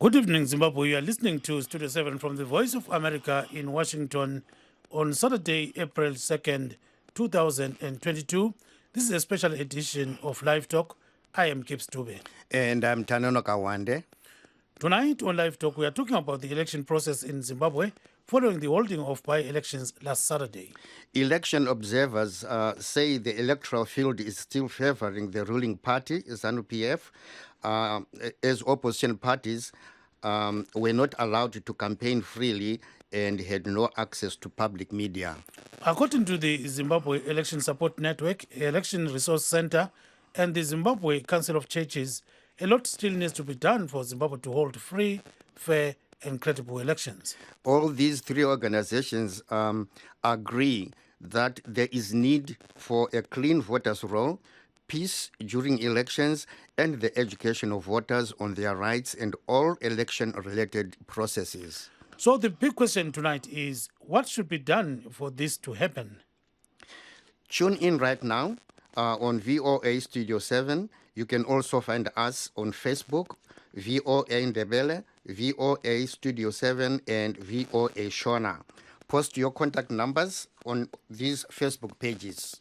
Good evening, Zimbabwe. You are listening to Studio 7 from the Voice of America in Washington on Saturday, April 2nd, 2022. This is a special edition of Live Talk. I am Gibbs Dube. And I'm Tanono Kawande. Tonight on Live Talk, we are talking about the election process in Zimbabwe following the holding of by-elections last Saturday. Election observers say the electoral field is still favoring the ruling party, ZANU-PF, as opposition parties were not allowed to campaign freely and had no access to public media. According to the Zimbabwe Election Support Network, Election Resource Center, and the Zimbabwe Council of Churches, a lot still needs to be done for Zimbabwe to hold free, fair, and credible elections. All these three organizations agree that there is need for a clean voters' roll, peace during elections, and the education of voters on their rights and all election-related processes. So the big question tonight is, what should be done for this to happen? Tune in right now on VOA Studio 7. You can also find us on Facebook, VOA Ndebele, VOA Studio 7, and VOA Shona. Post your contact numbers on these Facebook pages.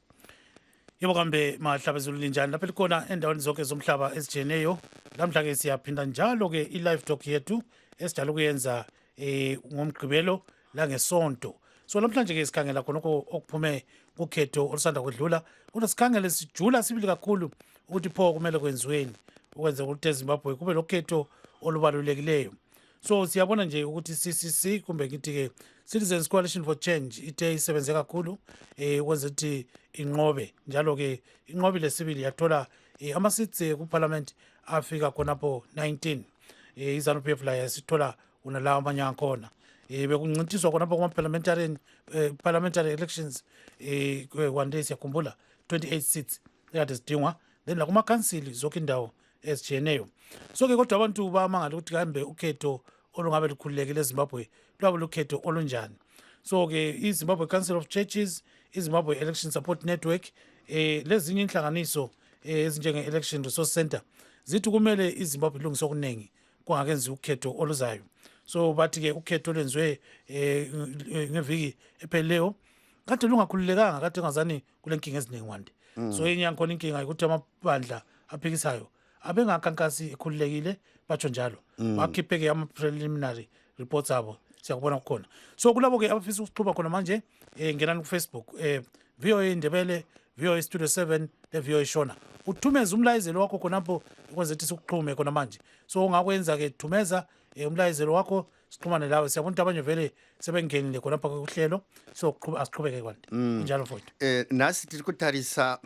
Yebo kambe mahlaba ezulu linjani lapha likhona endaweni zonke zomhlaba ezijeneyo. Lamhla ke siyaphinda njalo ke i-live talk yethu esijala ukuyenza ngomgqibelo la ngesonto. So namhlanje ke sikhangela khonokho okuphume kukhetho olusanda kwedlula. Kodwa sikhangele sijula sibili kakhulu ukuthi pho kumele kwenziweni ukwenza ukuthi eZimbabwe kube lokhetho olubalulekileyo. So siyabona nje ukuthi CCC kumbe ngithi ke Citizens Coalition for Change ithe isebenze kakhulu ukwenza ukuthi inqobe njalo ke inqobile sibili yathola ama-seats ku-parliament afika khonapho 19. iZANU-PF la yasithola unalawo amanye akhona. Bekuncintiswa khonapho kuma-parliamentary elections one day siyakhumbula 28 seats ekade zidingwa, then la kuma-council zonke indawo ezijiyeneyo. So-ke kodwa abantu bamangala ukuthi kambe ukhetho olungabe lukhululekile eZimbabwe lwabe lukhetho olunjani. So-ke iZimbabwe Council of Churches, iZimbabwe Election Support Network, lezinye inhlanganiso ezinjenge-Election Resource Center zithi kumele iZimbabwe ilungise okuningi kungakenzi ukhetho oluzayo. So bathi-ke ukhetho olwenziwe ngeviki ephelileyo kade lungakhululekanga, kade ngazani kule nkinga eziningi wande. So enye yankhona inkinga ukuthi amabandla aphikisayo abengakhankasi ekhululekile batsho njalo bakhiphe-ke ama-preliminary reports abo siyakubona kukhona. So kulabo-ke abafisa ukuxhuba khona manje ngenani kufacebook VOA Ndebele, VOA Studio 7 le-VOA Shona, uthumeze umlayezelo wakho khonapho ukwenza ukuthi sikuxhume khona manje. So ungakwenza-ke thumeza umlayezelo wakho sixhumane lawe. Siyabona ukuthi abanye vele sebengenile khonapha kuhlelo, so asiqhubeke kwanti njalo futhi. Nasi tiri kutarisa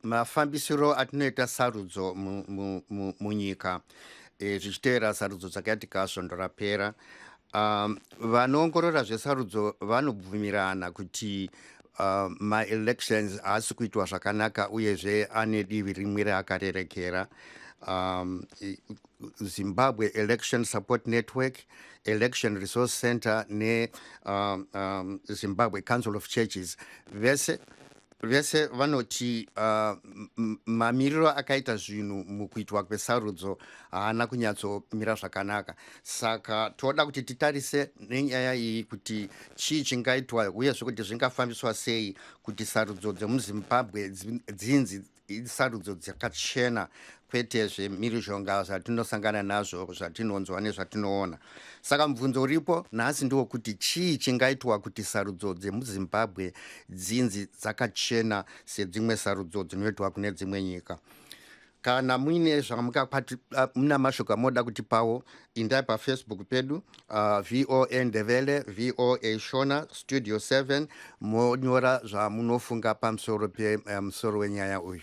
mafambisiro atinoita sarudzo munyika zvichiteera sarudzo dzakati kasvondo rapera. Vanoongorora zvesarudzo vanobvumirana kuti ma-elections haasi kuitwa zvakanaka uyezve ane divi rimwe raakarerekera. Zimbabwe Election Support Network, Election Resource Center ne Zimbabwe Council of Churches vese vanoti mamiriro akaita zvinhu mukuitwa kwesarudzo haana kunyatsomira zvakanaka. Saka toda kuti titarise nenyaya iyi kuti chii chingaitwa uyezve kuti zvingafambiswa sei kuti sarudzo dzemuzimbabwe dzinzi sarudzo dzakachena kwete zvemhirizhonga zvatinosangana nazvo zvatinonzwa nezvatinoona. Saka mubvunzo uripo nhasi ndiwo kuti chii chingaitwa kuti sarudzo dzemuzimbabwe dzinzi dzakachena sedzimwe sarudzo dzinoitwa kune dzimwe nyika. Kana muine muna mashoko amoda kuti pawo, indai pafacebook pedu VOA Ndebele, VOA Shona, Studio 7, monyora zvamunofunga pamusoro musoro wenyaya uyu.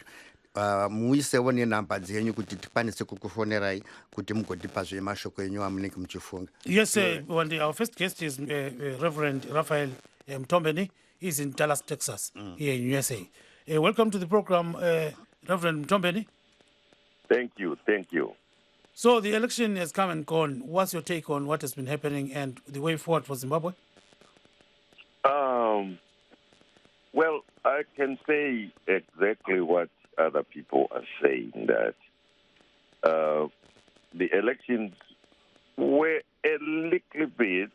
Muisewo nenhamba dzenyu kuti tikwanise kukufonerai kuti mugotipa zvemashoko enyu amunenge muchifunga. Yes, our first guest is Reverend Raphael Mtombeni. He's in Dallas, Texas, here in USA. Welcome to the program, Reverend Mtombeni. Thank you. So the election has come and gone. What's your take on what has been happening and the way forward for Zimbabwe? Well, I can say exactly what other people are saying, that the elections were a little bit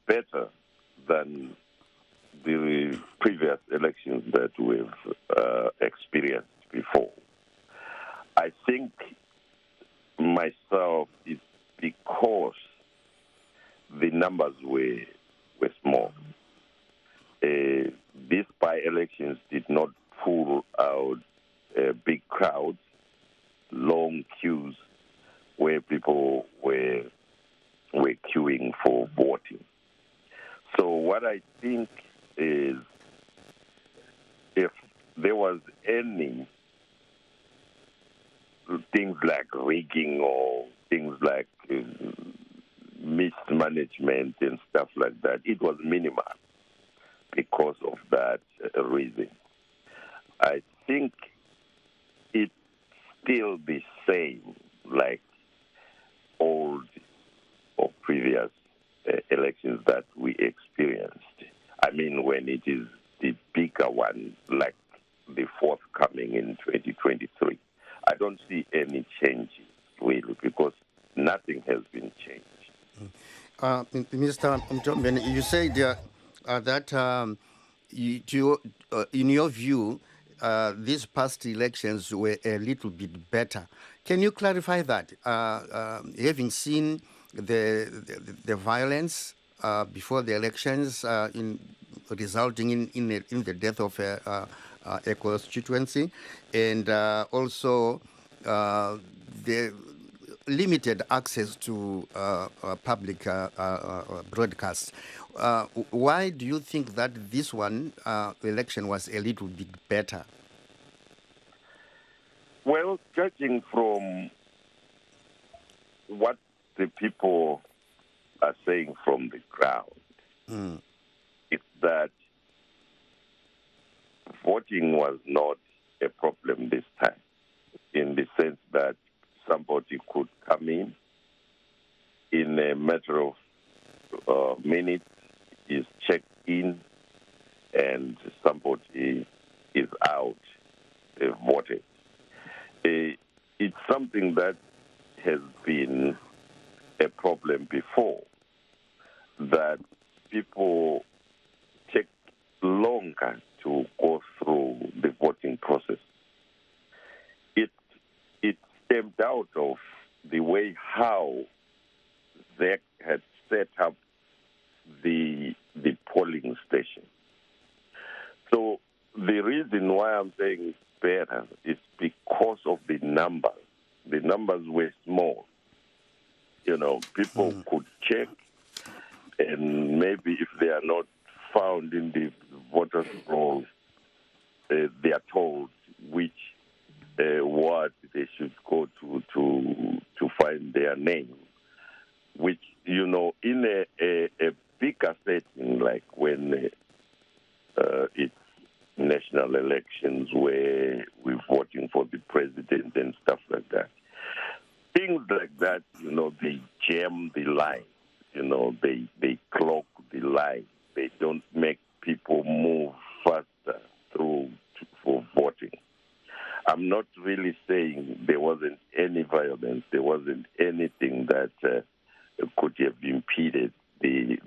better than the previous elections that we've experienced before. I think myself it's because the numbers were small. These by-elections did not pull out big crowds, long queues where people were queuing for voting. So what I think is if there was any things like rigging or things like mismanagement and stuff like that, it was minimal because of that reason. I think it's still the same like old or previous elections that we experienced. I mean, when it is the bigger one, like the forthcoming in 2023, I don't see any change really because nothing has been changed. Mr. Mtombeni, you said that in your view, these past elections were a little bit better. Can you clarify that? Having seen the violence before the elections, resulting in the death of a constituency, and also the limited access to public broadcasts. Why do you think that this one election was a little bit better? Well, judging from what the people are saying from the ground, it's that voting was not a problem this time, in the sense that somebody could come in a matter of minutes, is checked in, and somebody is out voted. It's something that has been a problem before, that people take longer to go through the voting process. It stemmed out of the way how they had set up the polling station. So the reason why I'm saying it's better is because of the numbers. The numbers were small. You know, people could check, and maybe if they are not found in the voters' roll, they are told which ward they should go to find their name. Which, you know, in a bigger setting, like when it's national elections where we're voting for the president and stuff like that. Things like that, you know, they jam the line. You know, they clog the line. They don't make people move faster through for voting. I'm not really saying there wasn't any violence. There wasn't anything that could have impeded the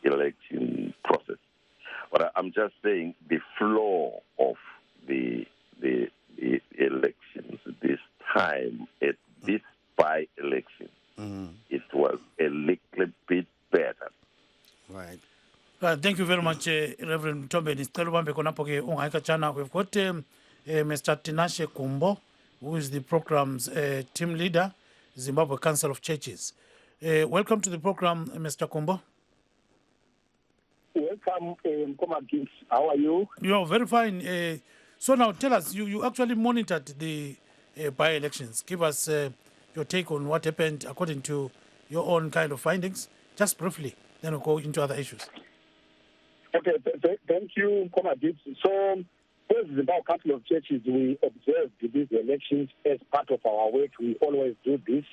election process. But I'm just saying the flow of the elections this time, at this by-election, it was a little bit better. Right. Thank you very much, Reverend Mtombeni. We've got Mr. Tinashe Kumbo, who is the program's team leader, Zimbabwe Council of Churches. Welcome to the program, Mr. Kumbo. Welcome, Comrade. How are you? You're very fine. So now tell us, you actually monitored the by-elections. Give us your take on what happened according to your own kind of findings, just briefly. Then we'll go into other issues. Okay, thank you, Comrade. So, as the Zimbabwe Council of Churches, we observed these elections as part of our work. We always do this,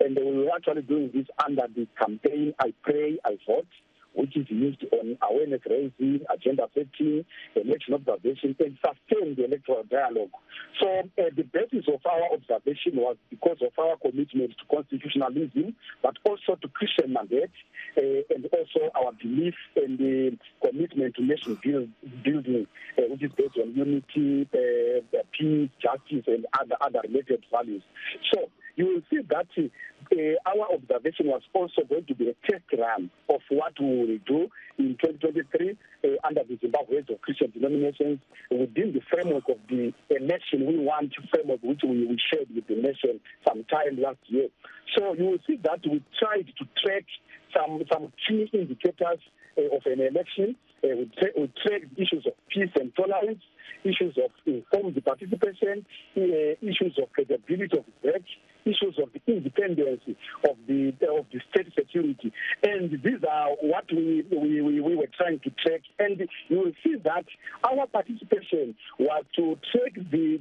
and we were actually doing this under the campaign I Pray, I Vote, which is used on awareness raising, agenda setting, election observation, and sustain the electoral dialogue. So the basis of our observation was because of our commitment to constitutionalism, but also to Christian mandate, and also our belief in the commitment to nation building, which is based on unity, peace, justice, and other related values. So you will see that our observation was also going to be a test run of what we will do in 2023 under the Zimbabwe of Christian denominations within the framework of the election we want framework which we shared with the nation sometime last year. So you will see that we tried to track some key indicators of an election. We track issues of peace and tolerance, issues of informed participation, issues of credibility of work, issues of the independence of the state security, and these are what we were trying to track. And you will see that our participation was to track the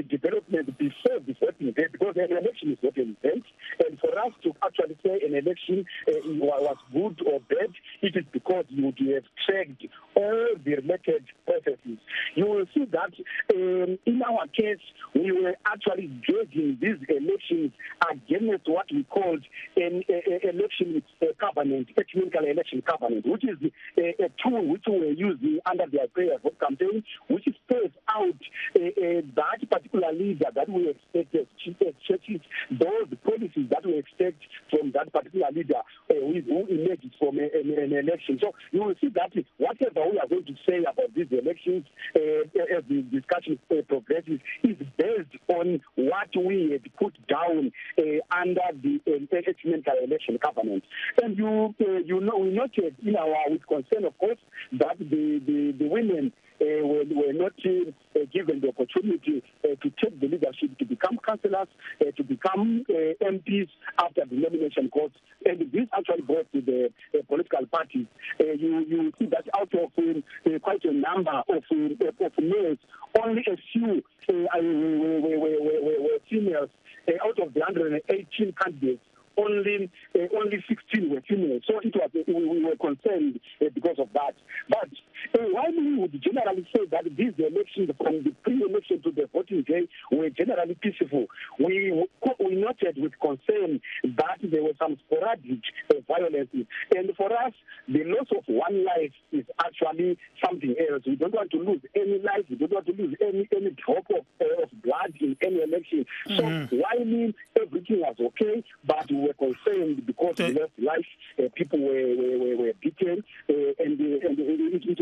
development before the voting day, because an election is not an event, and for us to actually say an election was good or bad, it is because you would have tracked all the related processes. You will see that in our case, we were actually gauging these elections against what we called an election covenant, ecumenical election covenant, which is a tool which we were using under the prayer campaign, which spells out that particular leader that we expect as churches, those policies that we expect from that particular leader who emerges from an election. So you will see that whatever we are going to say about these elections as the discussion progresses is based on what we had put down under the ecumenical election covenant. And we noted in our with concern, of course, that the women were not given the opportunity to take the leadership, to become councillors, to become MPs after the nomination course. And this actually brought to the political parties. You see that out of quite a number of males, only a few were females. Out of the 118 candidates, only 16 were female. So it was we were concerned because of that. But while we would generally say that these elections, from the pre-election to the voting day, were generally peaceful, we noted with concern that there were some sporadic violences. And for us, the loss of one life is actually something else. We don't want to lose any life. We don't want to lose any drop of blood in any election. So while everything was okay, but we were concerned because we lost life, people were beaten, and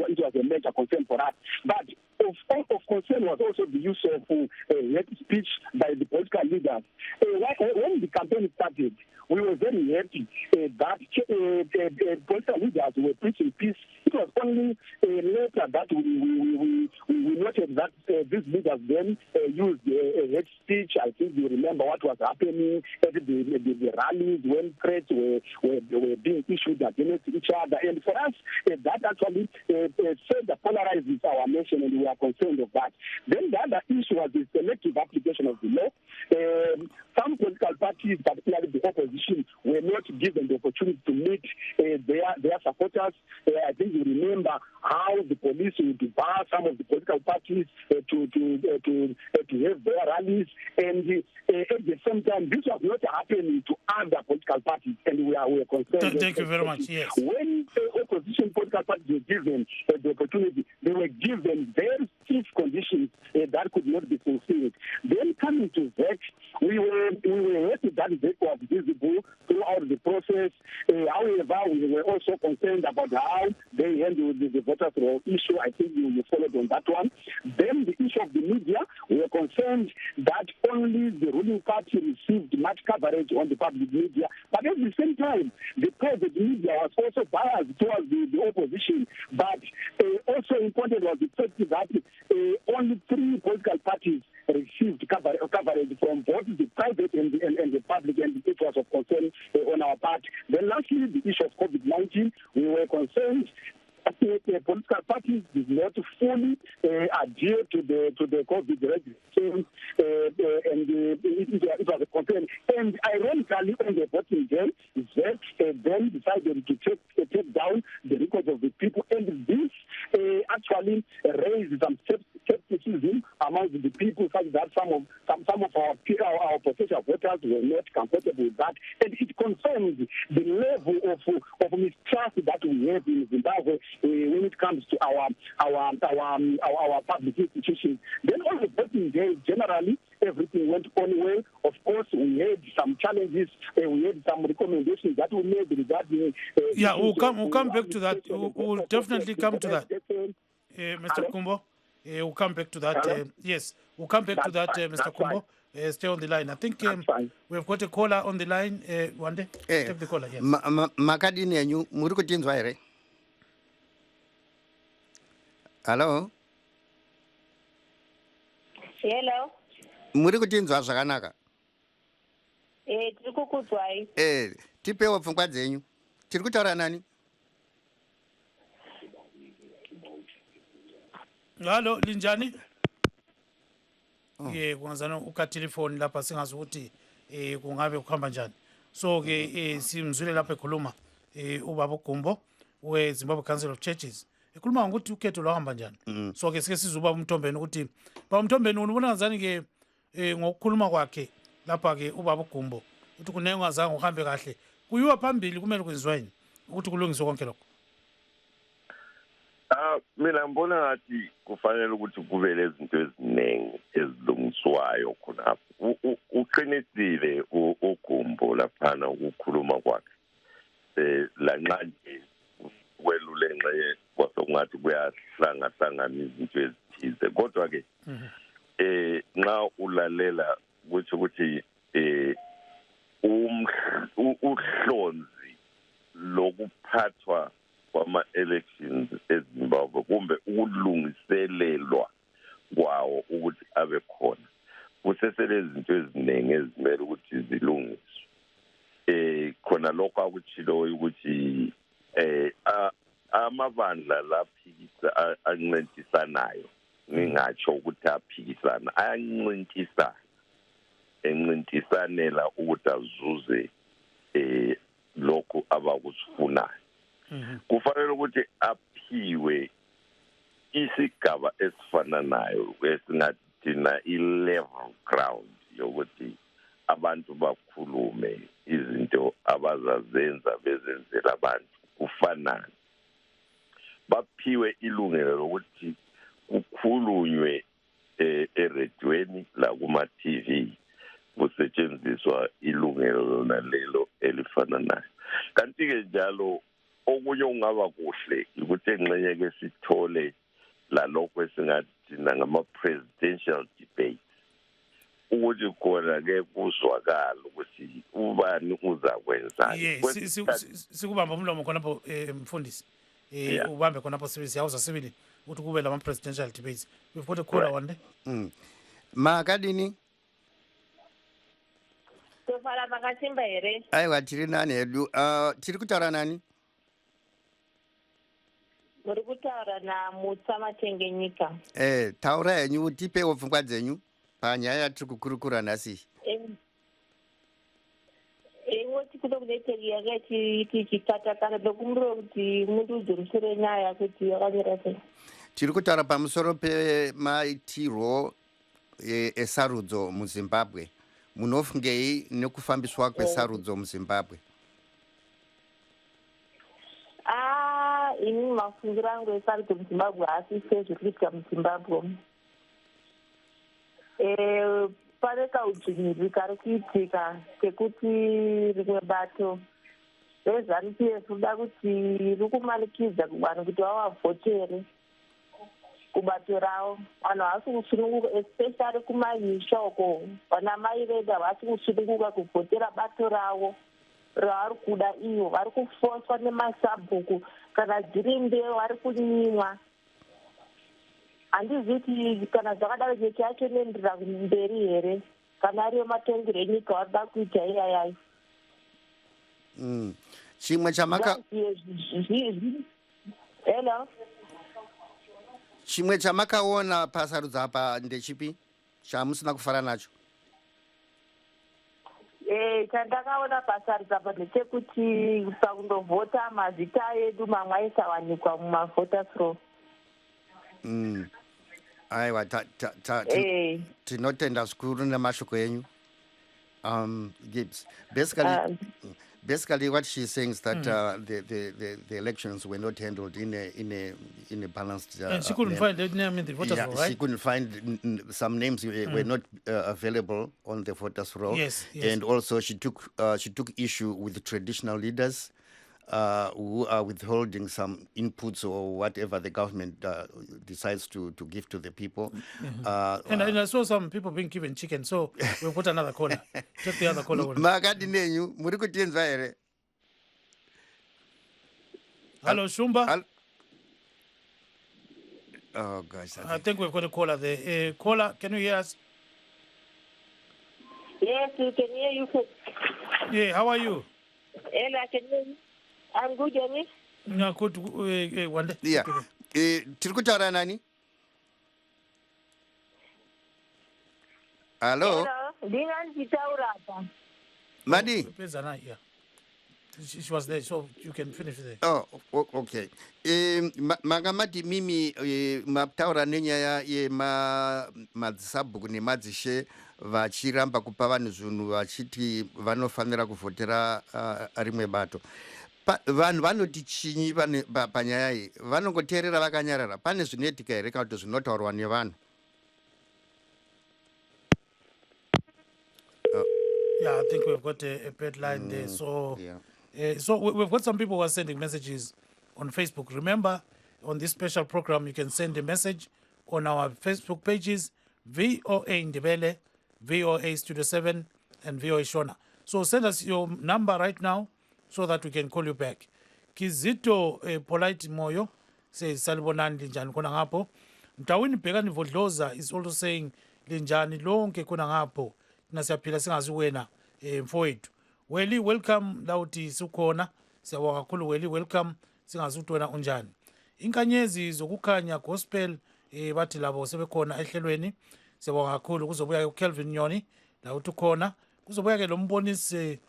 it was a major concern for us. But of concern was also the use of hate speech by the political leaders. When the campaign started, we were very happy that political leaders were preaching peace. It was only later that we noted that these leaders then used hate speech. I think you remember what was happening at the rallies when threats were being issued against each other. And for us, that actually further polarizes our nation, and we are concerned of that. Then the other issue was the selective application of the law. Some political parties, particularly the opposition, were not given the opportunity to meet their supporters. I think you remember how the police would bar some of the political parties to have their rallies, and at the same time, this was not happening to other political parties, and we are concerned. Thank you very much. Yes. When opposition political parties were given the opportunity, they were given very stiff conditions that could not be fulfilled. Then coming to that, we were happy that that was visible throughout the process. However, we were also concerned about how they handled the voters' roll issue. I think you followed on that one. Then the issue of the media, we were concerned that only the ruling party received much coverage on the public media. But at the same time, the private media was also biased towards the opposition. But also important was the fact that only 3 political parties received coverage from both the private and the public, and it was of concern on our part. Then lastly, the issue of COVID-19, we were concerned political parties did not fully adhere to the COVID regulations, and it was a concern. And ironically, on the voting day, that then decided to take down the records of the people, and this actually raised some skepticism among the people, such that some of our potential voters were not comfortable with that, and it confirms the level of mistrust that we have in Zimbabwe when it comes to our public institutions. Then on the voting day, generally everything went on well. Of course, we had some challenges. We had some recommendations that we made regarding. We'll come back to that. We'll definitely come to that, Mr. Kumbo. We'll come back to that. Yes, we'll come back to that, Mr. Kumbo. Stay on the line. I think we've got a caller on the line. One day, take the caller. Yes. Makadini yanyu muri kutinzwa here? Hello. Hello. Muri kutinzwa zvakanaka? Tiri kukudzwai. Tipewo pfungwa dzenyu. Tiri kutaura nani? Hallo, linjani? Kungazana ukatelefoni lapha singazi ukuthi kungabe kuhamba njani. So ke simzwile lapha ekhuluma ubaba uGumbo we Zimbabwe Council of Churches. Ekhuluma ngokuthi ukhetho lwahamba njani. So ke sike sizuba uMthombeni ukuthi ba uMthombeni ubona ngazani ke ngokukhuluma kwakhe lapha ke ubaba uGumbo uthi kunengazange uhambe kahle. Kuyiwa phambili kumele kwenziweni ukuthi kulungiswe konke lokho. Mina ngibona ngathi kufanele ukuthi kube lezinto eziningi ezilungiswayo khonapho. Uqinisile uGumbo laphana ukukhuluma kwakhe. Lanxa nje kwelule nxa kwasokungathi kuyahlangahlangana izinto ezithize. Kodwa ke nxa ulalela ukuthi uhlonzi lokuphathwa kwama-elections eZimbabwe kumbe ukulungiselelwa kwawo ukuthi abe khona kuseselezinto eziningi ezimele ukuthi zilungiswe. Khona lokho akutshiloyo ukuthi amabandla laphikisa ancintisanayo ngingatsho ukuthi aphikisana encintisanela ukuthi azuze lokho abakusifunayo. Kufanele ukuthi aphiwe isigaba esifananayo esingathi thina i-level ground yokuthi abantu bakhulume izinto abazazenza bezenzela abantu kufanana. Baphiwe ilungelo lokuthi kukhulunywe eredweni la kuma-TV kusetshenziswa ilungelo lona lelo elifananayo. Kanti-ke njalo okunye ungaba kuhle ukuthi engxenye ke sithole lalokho esingathi ngama-presidential debates ukuthi khona ke kuzwakala ukuthi ubani uzakwenzani. Sikubamba umlomo khonapho mfundisi. Ubambe khonapho siyawuza sibili ukuthi kube lama-presidential debates. We've got a caller one day. Makadini? Tofala makasimba here. Aiwa tiri nani hedu. Tiri kutaura nani? Muri kutaura naMutsa Matengenyika. Taura henyu tipewo pfungwa dzenyu panyaya yatiri kukurukura nhasi. Woti kuda kudeteri yakati tichikatakana dokumuro kuti muntu udzorisire nyaya kuti yakanyira sei. Tiri kutaura pamusoro pemaitirwo esarudzo muZimbabwe. Munofungei nekufambiswa kwesarudzo muZimbabwe? Ini mafungiro angu esarudzo muZimbabwe asi sezvekuitika muZimbabwe. Pane kaudzvinyiriri kari kuitika kekuti rimwe bato reZANU-PF rida kuti rikumanikidza kuvanhu kuti vavavhotere kubato ravo. Vanhu havasi kusununguka especially kumanyisha uko vana mai vedu havasi kusununguka kuvhotera bato ravo ravari kuda ivo. Vari kufoswa nemasabhuku kana dziri mbeu vari kunyimwa. Handizivi kuti kana zvakadaro nyika yacho inoenderera mberi here kana ariyo matongero enyika varida kuita iyayayo. Chimwe chamaka Hello. chimwe chamakaona pasarudza apa ndechipi chamusina kufara nacho? Chandakaona pasarudza apa ndechekuti pakundovhota mazita edu mamwe aisawanikwa mumavhoters roll. Aiwa, tinotenda zvikuru nemashoko enyu. Gibbs, basically what she's saying is that the elections were not handled in a balanced and she couldn't find that name in the voters roll, right? She couldn't find some names were not available on the voters roll. Yes. And also she took issue with the traditional leaders who are withholding some inputs or whatever the government decides to give to the people. And I saw some people being given chicken, so we'll put another caller. Take the other caller. Hello, Shumba. Oh, gosh. I think we've got a caller there. Caller, can you hear us? Yes, we can hear you. Yeah, how are you? Hello, I can hear you. I'm good, Johnny. No, good. One day. Yeah. Tirikutaura nani? Hello? Hello. Madi? Yeah. She was there, so you can finish there. Oh, okay. Magamati mimi mataura nenyaya ye madzisabhuku nemadzishe vachiramba kupa vanhu zvinhu vachiti vanofanira kuvhotera rimwe bato. Vanhu vanoti chinyi panyaya iyi? Vanongoteerera vakanyarara. Pane zvinoitika here kana kuti zvinotaurwa nevanhu? Yeah, I think we've got a bad line there. So, so we've got some people who are sending messages on Facebook. Remember, on this special program, you can send a message on our Facebook pages, VOA Ndebele, VOA Studio 7, and VOA Shona. So send us your number right now so that we can call you back. Kizito Polite Moyo says, Salibonani linjani kona ngapo. Mtawini Pegani Vodloza is also saying, linjani lonke kona ngapo. Nasiyapila singaziwena mfowethu. Weli, welcome lauti sukhona. Siyabonga kakhulu Weli, welcome. Singazuthi wena unjani. Inkanyezi zokukhanya gospel bathi labo sebekhona ehlelweni. Siyabonga kakhulu kuzobuya uKelvin Nyoni la uthi khona. Kuzobuya ke lo mbonisi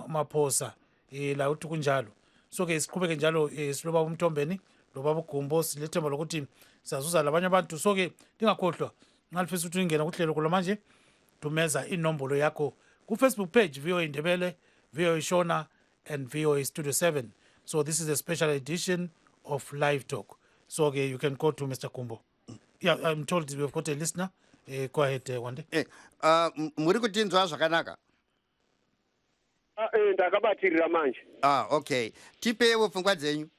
Maphosa la uthi kunjalo. So ke siqhubeke njalo siloba uMthombeni lo baba uGumbo silethemba lokuthi sizazuza labanye abantu. So ke lingakhohlwa ngalifisa ukuthi ingena kuhlelo kulo manje tumeza inombolo yakho ku Facebook page VOA Ndebele, VOA Shona and VOA Studio 7. So this is a special edition of Live Talk. So okay, you can go to Mr. Kumbo. Yeah, I'm told we've got a listener. Go ahead, Wande. Muri kutinzwa zvakanaka? Ndakabatirira manje. Okay. Tipewo pfungwa dzenyu.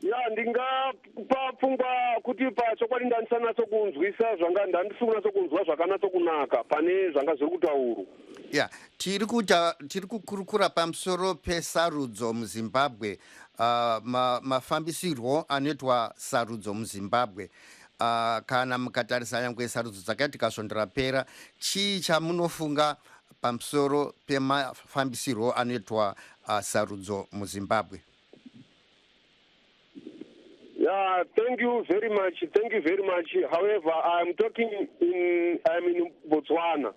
Ya ndingapa pfungwa kuti pachokwadi ndanisanaso kunzwisa zvanga ndandisinaso kunzwa zvakanatso kunaka pane zvanga zviri kutaurwa. Yeah, tiri kukurukura pamusoro pesarudzo muZimbabwe, mafambisirwo anoitwa sarudzo muZimbabwe. Kana mukatarisa nyangwe sarudzo dzakati kasvonderapera, chii chamunofunga pamusoro pemafambisirwo anoitwa sarudzo muZimbabwe? Yeah, thank you very much. Thank you very much. However, I'm in Botswana.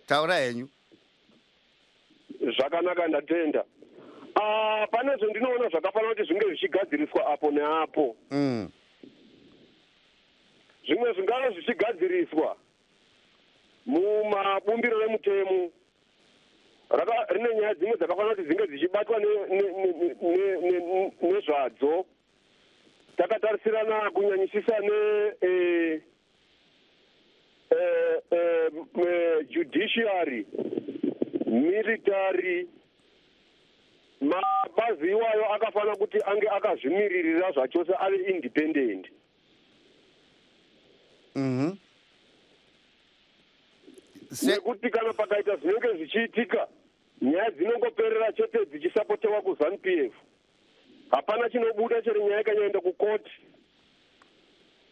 Taura henyu. Zvakanaka ndatenda. Pane zvandinoona zvakafanira kuti zvinge zvichigadziriswa apo neapo. Zvimwe zvingava zvichigadziriswa mumabumbiro remutemo. Rine nyaya dzimwe dzakafanira kuti dzinge dzichibatwa nezvadzo. Takatarisirana kunyanyisisa judiciary, military, mabazi iwayo akafanira kuti ange akazvimiririra zvachose ari independent. Nekuti kana pakaita zvinenge zvichiitika, nyaya dzinongoperera chete dzichisapotewa kuZANU-PF. Hapana chinobuda chero nyaya ikanyaenda kukoti.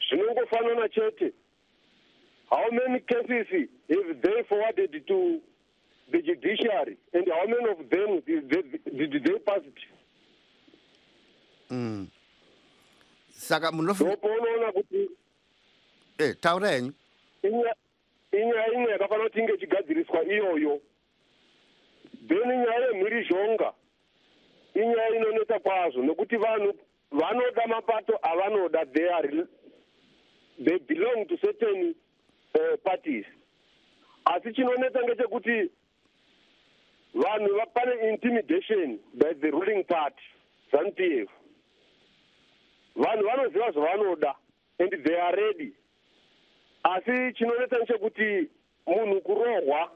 Zvinongofanana chete. How many cases have they forwarded to the judiciary, and how many of them did they pass it Saka munofuna unoona kuti taura henyu inyaya imwe yakafanira kuti inge ichigadziriswa iyoyo. Then nyaya yemhirizhonga inyaya inonetsa kwazvo nokuti vanhu vanoda mapato avanoda, they belong to certain parties. Asi chinonetsa ngechekuti vanhu pane intimidation by the ruling party, ZANU-PF. Vanhu vanoziva zvavanoda and they are ready. Asi chinonetsa ngechekuti munhu kurohwa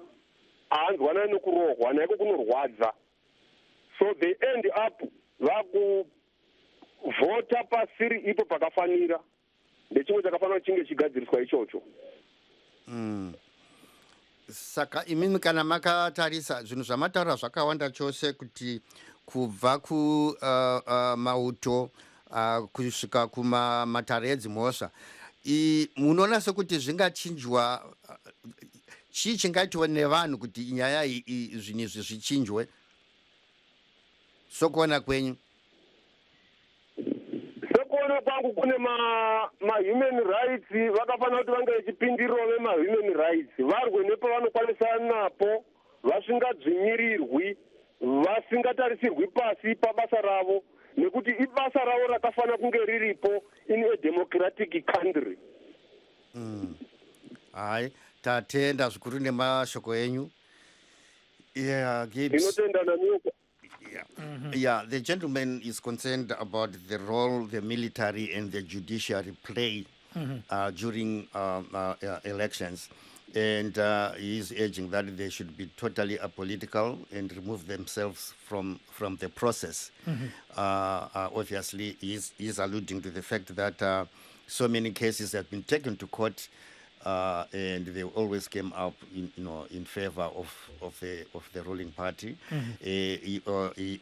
haanzwanani nekurohwa, naiko kunorwadza. So they end up vakuvhota pasiri ipo pakafanira. Ndechimwe chakafanira chinge chigadziriswa ichocho. Saka imimi kana makatarisa zvinhu zvamataura zvakawanda chose kuti kubva kumauto kusvika kumatare edzimhosva, munoona sekuti zvingachinjwa, chii chingaitwa nevanhu kuti nyaya zvinhu izvi zvichinjwe sokuona kwenyu? Sokuona kwangu kune ma-human rights vakafanira kuti vange vechipindirawo vema-human rights, varwe nepavanokwanisa napo, vasingadzvinyirirwi, vasingatarisirwi pasi pabasa ravo, nekuti ibasa ravo rakafanira kunge riripo in a democratic country. Hai, tatenda zvikuru nemashoko enyu. Yeah, the gentleman is concerned about the role the military and the judiciary play during elections, and he is urging that they should be totally apolitical and remove themselves from the process. Obviously, he is alluding to the fact that so many cases have been taken to court, and they always came up in favor of the ruling party. He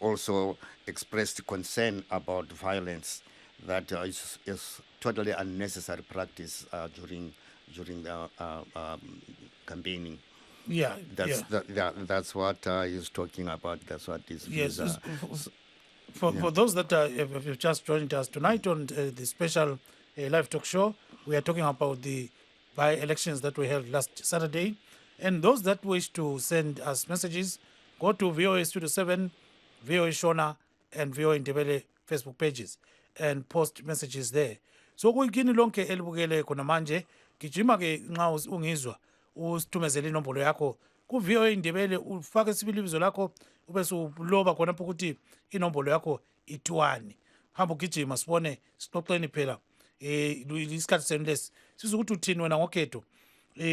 also expressed concern about violence that is totally unnecessary practice during the campaigning. That's what he's talking about. That's what his views are. For those that have just joined us tonight on the special live talk show, we are talking about the by-elections that we held last Saturday. And those that wish to send us messages, go to VOA Studio 7, VOA Shona, and VOA Ndebele Facebook pages and post messages there. So kuyikini lonke elibukele khona manje, gijima ke nxa ungizwa usithumezele inombolo yakho ku VOA Ndebele, ufake sibili ibizo lakho ubese uloba khona ukuthi inombolo yakho ithiwani. Hamba ugijima sibone sixoxeni phela isikhathi senu lesi sizokuthi uthini wena ngokhetho.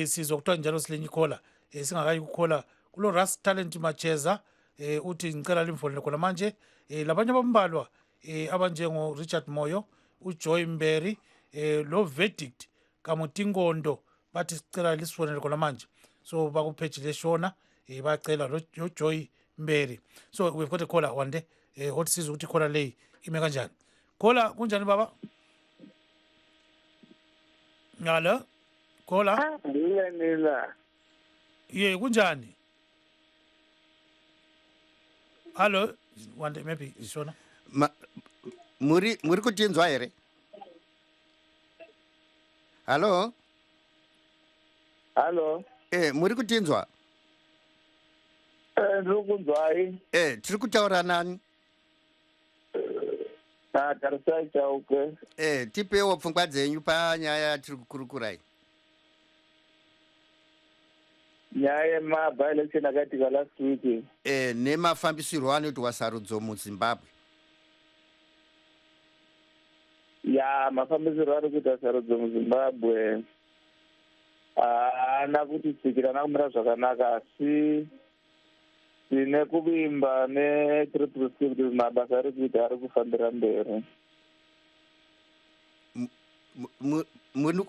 Sizokuthiwa njalo silenye ikhola singakayi ukukhola kulo Ras Talent Macheza uthi ngicela limfonele khona manje. Labanye abambalwa abanjengo Richard Moyo, uJoy Mberi, lo Verdict Kamutingondo bathi sicela lisifonele khona manje. So bakupage leshona bacela lo Joy Mberi. So we've got a caller one day othi sizwe ukuthi ikhola leyi ime kanjani. Khola kunjani baba? Ngala khola nila ye kunjani? Hello, one day maybe ishona muri kutinzwa here? Hello muri kutinzwa? ndiri kunzwai. Tiri kutaura nani? Tarisai chauke. Tipewo pfungwa dzenyu panyaya tiri kukurukurai. Nyaya yema-by-election akaitika last week. Nemafambisirwo anoitwa sarudzo muZimbabwe. Mafambisirwo ari kuita sarudzo muZimbabwe haana kutitsikira nakumira zvakanaka, asi tine kuvimba ne-triple C kuti mabasa ari kuita ari kufambira mberi.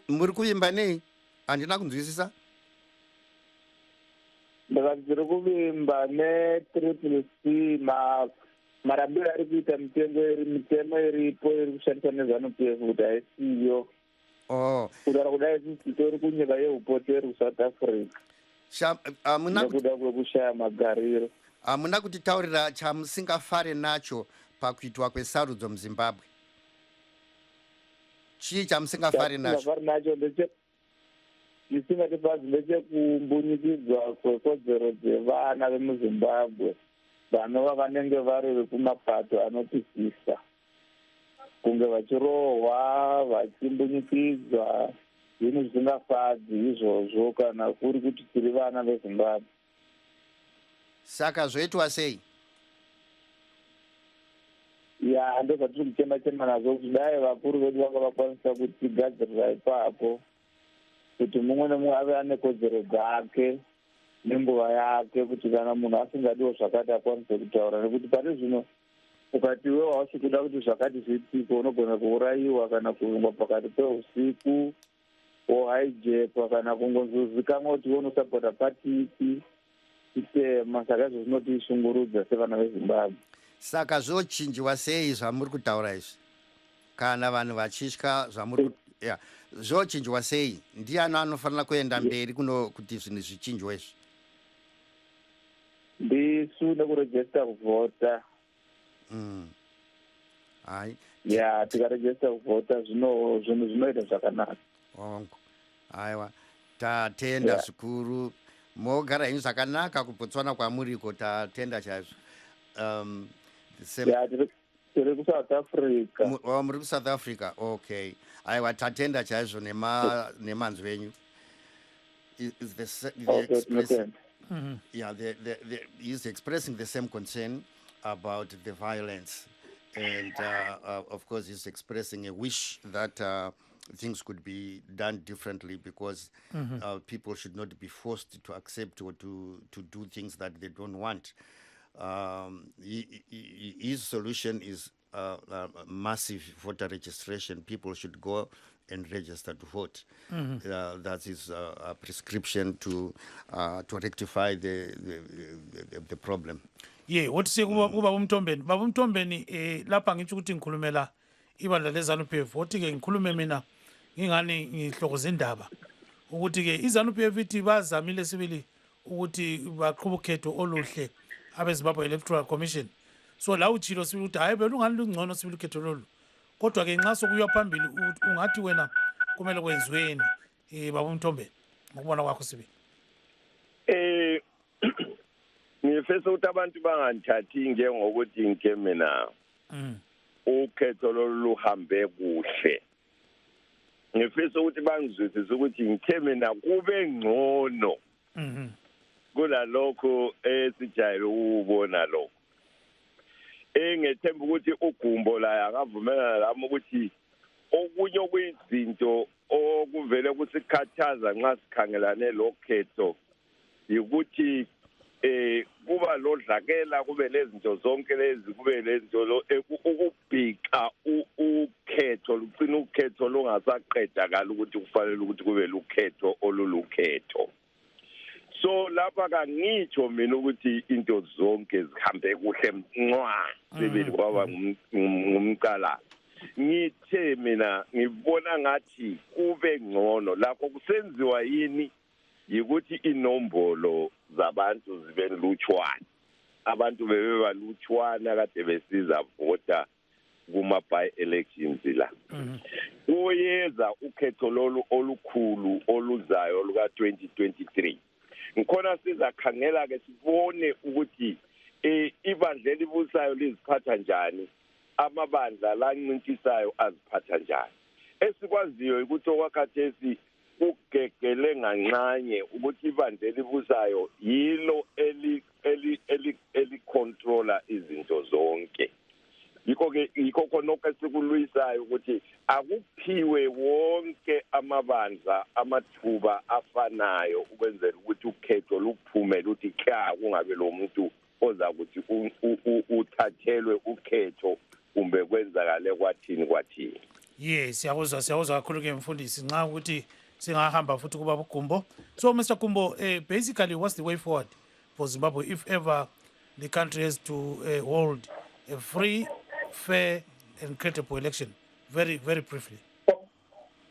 Muri kuvimba nei? Handina kunzwisisa. Ndakati tiri kuvimba ne-triple C marambiro ari kuita mitemo iripo iri kushandiswa neZANU-PF kuti haisiyo. Kudara kudai isusu titori kunyika yeupoteri kuSouth Africa nekuda kwekushaya magariro. Hamuna kutitaurira chamusingafare nacho pakuitwa kwesarudzo muzimbabwe? Chii chamusingafari nacho? Chisingatifadzi ndechekumbunyikidzwa kwekodzero dzevana vemuzimbabwe vanova vanenge vari vekumapato anopisisa, kunge vachirohwa vachimbunyikidzwa, zvinhu zvisingafadzi izvozvo kana kuri kuti tiri vana vezimbabwe. Saka zvoitwa sei? Ya, ndo zvatiri kuchema-chema nazvo kuti dai vakuru vedu vanga vakwanisa kutigadzirira ipapo kuti mumwe nemumwe ave ane kodzero dzake nenguva yake, kuti kana munhu asingadiwo zvakati akwanise kutaura, nekuti pane zvino ukati iwe hausi kuda kuti zvakati zviitike unogona kuurayiwa kana kurungwa pakati peusiku, wohaijekwa kana kungozivikanwa kuti iwe unosapota pati ipi chitema. Saka izvo zvinotishungurudza sevana vezimbabwe. Saka zvochinjiwa sei zvamuri kutaura izvi? Kana vanhu vachitya zvamuri zvochinjiwa sei? Ndiani anofanira kuenda mberi kuti zvinhu zvichinjwe izvi? Ndisu nekurejesta kuvhota. Hai. Ya, tikarejesta kuvhota zvinhu zvinoita zvakanaka. Ongo. Aiwa. Tatenda zvikuru. Mogara henyu zvakanaka kuBotswana kwamuriko, tatenda chaizvo. Tiri kuSouth Africa. Muri kuSouth Africa, okay. Aiwa, tatenda chaizvo nemanzwi enyu. He's expressing the same concern about the violence, and of course he's expressing a wish that things could be done differently, because people should not be forced to accept or to do things that they don't want. His solution is massive voter registration. People should go and register to vote. That is a prescription to rectify the problem. Yeah, what say kuba umtombeni? Baba umtombeni lapha ngitsho ukuthi ngikhulumela ibandla leZANU-PF. Wothi ke ngikhulume mina ngingani ngihlokoza indaba ukuthi ke iZANU-PF ithi bazamile sibili ukuthi baqhuba ukhetho oluhle abeZimbabwe Electoral Commission. So la uchilo sibili ukuthi hayi belungani lungcono sibili ukhetho lolu. Kodwa ke nxa sokuya phambili ungathi wena kumele kwenziweni baba umtombeni ngokubona kwakho sibili? Ngifisa ukuthi abantu banganthathi njengokuthi ngikeme na ukhetho luhambe kuhle. Ngifisa ukuthi bangizwisise ukuthi ngikeme na kube ngcono kulalokho esijayele ukubona lokho. Ngethemba ukuthi uGumbo la akavumelana lami ukuthi okunye okuyizinto okuvele kusikhathaza nxa sikhangelane lokhetho ukuthi kuba lodlakela, kube lezinto zonke lezi, kube lezinto ukubhika ukhetho, lugcina ukhetho lungasaqedakala ukuthi kufanele ukuthi kube lukhetho olulukhetho. So lapha kangitsho mina ukuthi into zonke zihambe kuhle mncwa sibili kwaba ngumcala. Ngithe mina ngibona ngathi kube ngcono lapho kusenziwa yini yikuthi inombolo zabantu zibe lutshwana. Abantu bebebalutshwana kade besiza vota kuma by elections la. Kuyeza ukhetho lolu olukhulu oluzayo luka 2023. Ngikhona sizakhangela ke sibone ukuthi ibandla elibusayo liziphatha njani, amabandla lancintisayo aziphatha njani. Esikwaziyo ukuthi okwakhathesi ugegele ngancanye ukuthi ibandla elibusayo yilo eli controller izinto zonke. Yikho khonoko esikulwisayo ukuthi akuphiwe wonke amabandla amathuba afanayo ukwenzela ukuthi ukhetho luphumele ukuthi kungabe lo muntu oza ukuthi uthathelwe ukhetho kumbe kwenzakale kwathini. Yes, siyawuzwa kakhulu ke mfundisi nxa ukuthi singahamba futhi kuba uGumbo. So Mr. Gumbo, basically what's the way forward for Zimbabwe if ever the country has to hold a free, fair and credible election? Very, very briefly.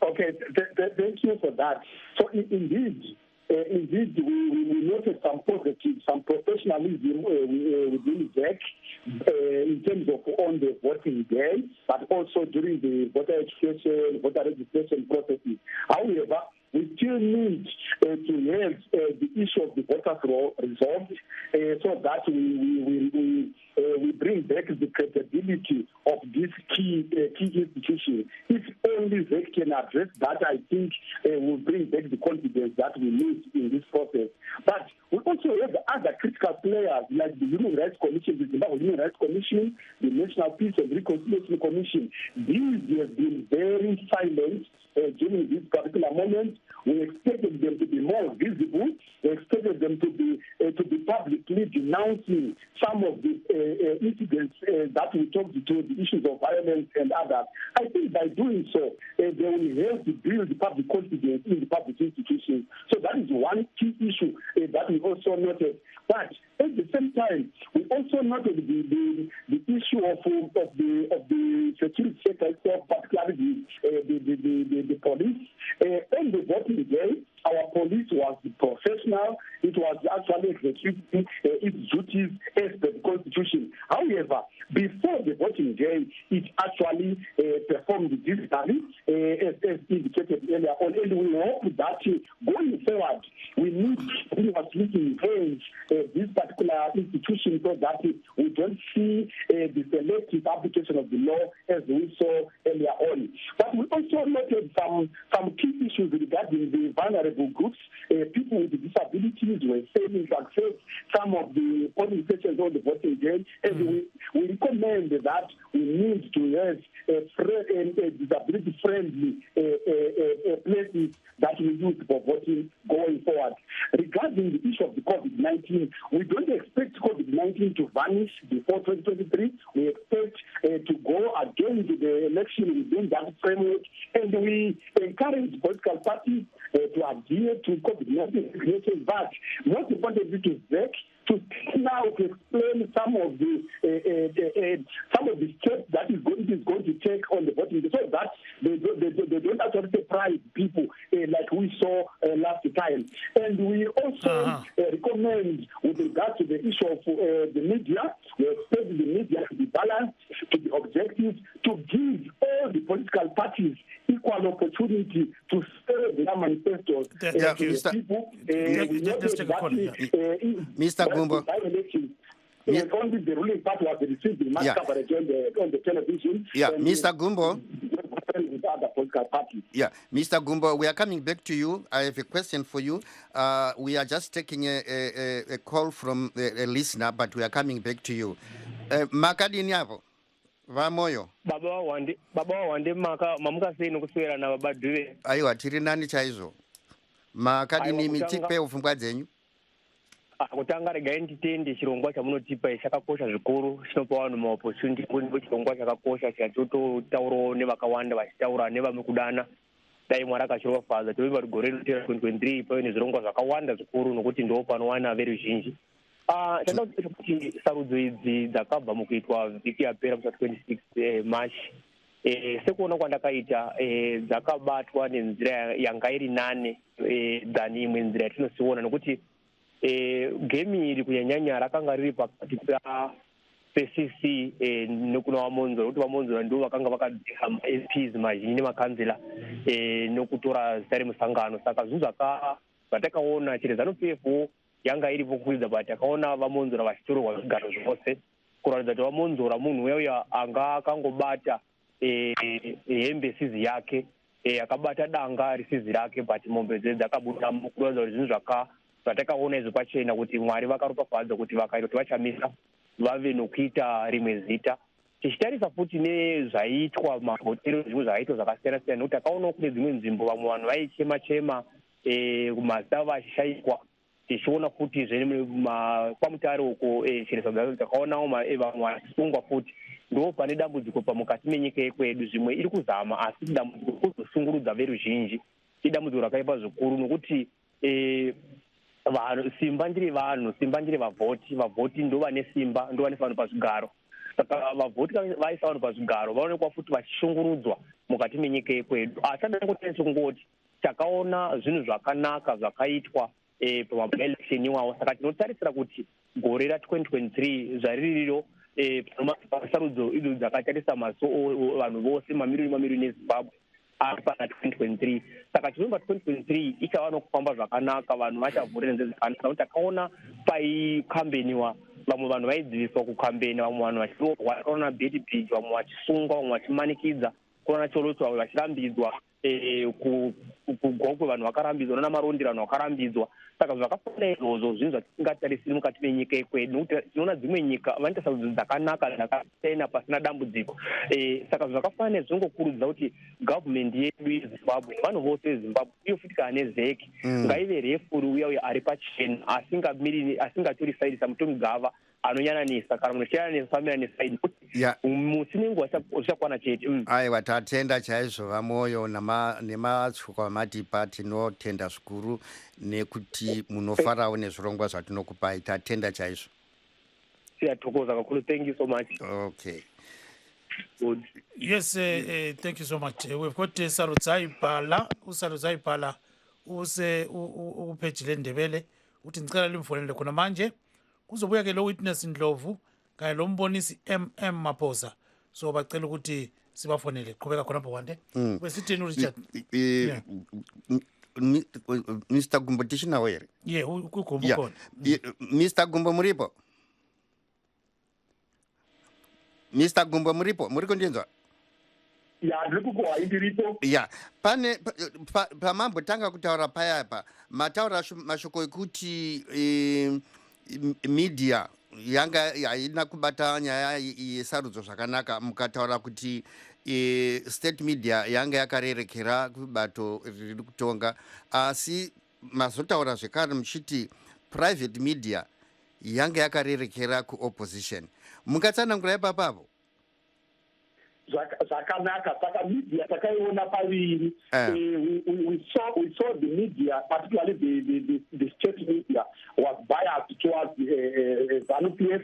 Okay, thank you for that. So indeed, indeed, we noted some positive, some professionalism within ZEC in terms of on the voting day, but also during the voter education, voter registration processes. However, we still need to have the issue of the voters roll resolved so that we bring back the credibility of this key institution. If only they can address that, I think will bring back the confidence that we need in this process. But we also have other critical players like the Human Rights Commission, the Zimbabwe Human Rights Commission, the National Peace and Reconciliation Commission. These have been very silent during this particular moment. We expected them to be more visible. We expected them to be publicly denouncing some of the incidents that we talked to, the issues of violence and others. I think by doing so, they will help to build the public confidence in the public institutions. So that is one key issue that we also noted. But at the same time, we also noted the issue of the security sector itself, particularly the police. On the voting day, our police was professional. It was actually executing its duties as per the Constitution. However, before the voting day, it actually performed digitally, as indicated earlier on. And we hope that going forward, we need continuously to engage this particular institution so that we don't see the selective application of the law as we saw earlier on. But we also noted some key issues regarding the vulnerable groups. People with disabilities were failing to access some of the polling stations on the voting day, and we recommend that we need to have disability-friendly places that we use for voting going forward. Regarding the issue of the COVID-19, we don't expect COVID-19 to vanish before 2023. We expect to go again to the election within that framework, and we encourage political parties to adhere to COVID-19 regulations, but most importantly to ZEC to now to explain some of the steps that is going to take on the voting, so that they don't actually surprise people like we saw last time. And we also recommend, with regard to the issue of the media, we expect the media to be balanced, to be objective, to give all the political parties equal opportunity to sell their manifestos to the people. Mr. Gumbo. Only the ruling party was receiving much coverage on the television. Yeah, Mr. Gumbo. Yeah, Mr. Gumbo, we are coming back to you. I have a question for you. We are just taking a call from a listener, but we are coming back to you. Makadini hapo vamoyo baba wande mamuka sino kuswera na babadwe aiwa tiri nani chaizo makadini mitipe ufungwa dzenyu kutanga rega nditende chirongwa chamunotipa chakakosha zvikuru chinopa vanhu maopportunity kuti chirongwa chakakosha chatoto tauro nevakawanda vachitaura nevamekudana dai mwari akachirofaza toiva rigore rinotera 2023 paine zvirongwa zvakawanda zvikuru nokuti ndo panowana veruzhinji tanda kuti sarudzo idzi dzakabva mukuitwa vhiki yapera kusa 26 March sekuona kwandakaita dzakabatwa nenzira yanga iri nane than imwe nzira yatinosiona nokuti gemi iri kunyanyanya rakanga riri pakati PCC nokuna vamonzora kuti vamonzora ndo vakanga vakadzika MPs mazhinji nemakanzela nokutora zita remusangano saka zvinhu zvatakaona chirezano PF yanga iripo kukwidza but akaona vamonzora vachitorwa zvigaro zvose kuratidza kuti vamonzora munhu uya anga akangobata hembe sizi yake akabata danga risizi rake but mombe dzedu dzakabudamo kuratidza kuti zvinhu zvatakaona izvo pachena kuti mwari vakaropafadza kuti vakaita kuti vachamisa vave nokuita rimwe zita tichitarisa futi nezvaitwa mahotero zvimwe zvakaitwa zvakasiyana siyana nokuti akaona kune dzimwe nzvimbo vamwe vanhu vaichema mazita vachishayikwa tichiona futi pamutare uko chireso takaonawo vamwe vachisungwa futi ndo pane dambudziko pamukati menyika yekwedu zvimwe iri kuzama asi dambudziko kuzosungurudza veruzhinji idambudziko rakaipa zvikuru nokuti simba ndiri vanhu simba ndiri vavhoti ndo vane simba ndo vane vanhu pazvigaro saka vavhoti vaisa vanhu pazvigaro vaonekwa futi vachishungurudzwa mukati menyika yekwedu asi adangotengoti takaona zvinhu zvakanaka zvakaitwa pamaelection iwawo. Saka tinotarisira kuti gore ra2023 zvaririro pasarudzo idzo dzakatarisa maso vanhu vose mamiriyoni eZimbabwe ari pana 2023. Saka tinoimba 2023 ichava nokufamba zvakanaka, vanhu vachavhurira nzeve zvakanaka. Takaona paikambeniwa, vamwe vanhu vaidziviswa kukambeni, vamwe vanhu vachirohwa, takaona bhedibhidhi, vamwe vachisungwa, vamwe vachimanikidza, kuona choloto, vamwe vachirambidzwa, kugokwe vanhu vakarambidzwa, namaronda vanhu vakarambidzwa. Saka zvakafanira izvozvo zvinhu zvatisingatarisiri mukati menyika yekwedu, nokuti tinoona dzimwe nyika vanoita sarudzo dzakanaka dzakasiyana pasina dambudziko. Saka zvakafanira zvinongokurudzira kuti gavhumendi yedu yeZimbabwe, vanhu vose veZimbabwe, uye futi kana nezeki, ngaive refuri uya ari pachena, asingatori saidi samutongi gava anonyananisa, kana munhu achiyananisa famira nesaidi, musi nenguva zvichakwana chete. Aiwa, tatenda chaizvo vamoyo nematsuko amatipa, tinotenda zvikuru nekuti munofarawo nezvirongwa zvatinokupai. Tatenda chaizvo. Tiyathokoza kakulu. Thank you so much. Okay. Good. Yes, thank you so much. We've got Sarudzai Bhala. Usarudzai Bhala upheji lendebele uthi ngicela limfonele khona manje. Kuzobuya ke lo witness Ndlovu kanye lo mbonisi MM Maphosa. So bacela ukuthi sibafonele. Qhubeka khona phawande. Wesithini Richard? Mr. Gumbo tishina were? Yeah, uGumbo khona. Mr. Gumbo muripo? Mr. Gumbo muripo? Muri kundinzwa? Yeah, pane pamambo tanga kutaura payapa mataura mashoko ekuti media yanga haina kubata nyaya yesarudzo zvakanaka, mukataura kuti state media yanga yakarerekera kubato riri kutonga, asi mazotaura zvekare muchiti private media yanga yakarerekera kuopposition. Mungatsanangura ipapapo? Zakanaka, saka media takaiona paviri. We saw the media, particularly the state media, was biased towards ZANU-PF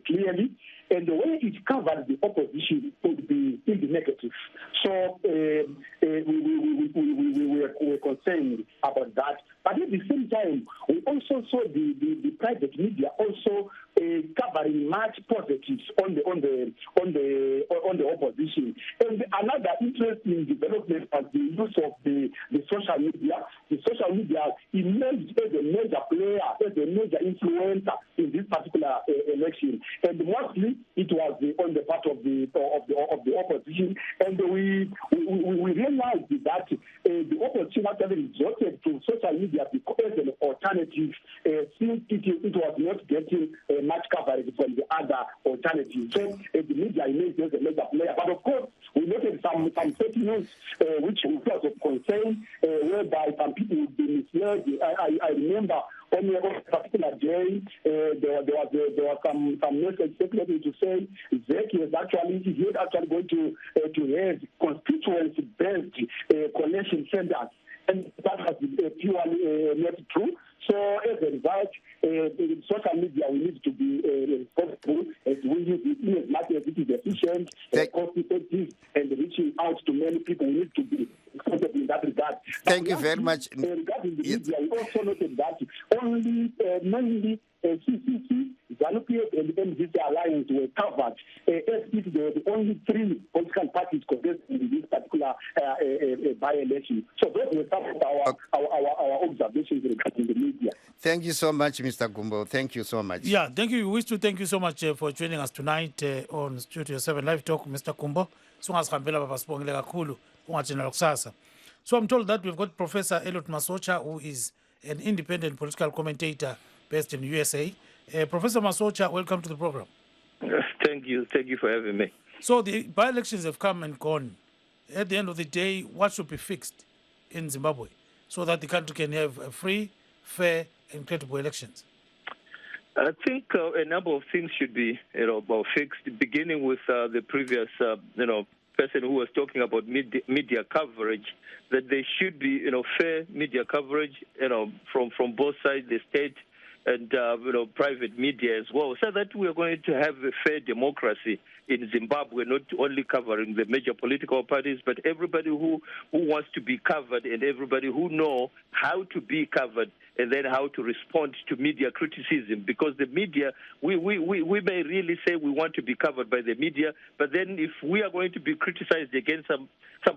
clearly, and the way it covered the opposition would be in the negative. So we were concerned about that. But at the same time, we also saw the private media also covering much positives on the opposition. And another interesting development was the use of the social media. The social media emerged as a major player, as a major influencer in this particular election. And mostly it was on the part of the opposition. And we realized that the opposition actually resorted to social media as an alternative, since it was not getting much coverage from the other alternatives. So the media emerged as a major player. But of course, we noted some fake news which was of concern, whereby some people would be misled. I remember on a particular day, there was some message circulating to say Zeki is actually going to have constituency-based collection centers. And that has purely not true. So as a result, social media we need to be responsible as we use it as much as it is efficient, cost-effective, and reaching out to many people. We need to be responsible in that regard. Thank you very much. Regarding the media, we also noted that only mainly CCC, ZANU-PF, and the MDC alliance were covered, as if they were the only three political parties contesting in this particular by-election. So those were some of our observations regarding the media. Thank you so much, Mr. Gumbo. Thank you so much. Yeah, thank you. We wish to thank you so much for joining us tonight on Studio 7 Live Talk, Mr. Gumbo. So I'm told that we've got Professor Elliot Masocha, who is an independent political commentator based in USA. Professor Masocha, welcome to the program. Thank you. Thank you for having me. So the by-elections have come and gone. At the end of the day, what should be fixed in Zimbabwe so that the country can have a free, fair, and credible elections? I think a number of things should be, fixed, beginning with the previous, person who was talking about media coverage, that there should be, fair media coverage, from both sides, the state and private media as well, so that we are going to have a fair democracy in Zimbabwe, not only covering the major political parties, but everybody who wants to be covered and everybody who know how to be covered and then how to respond to media criticism. Because the media, we may really say we want to be covered by the media, but then if we are going to be criticized against some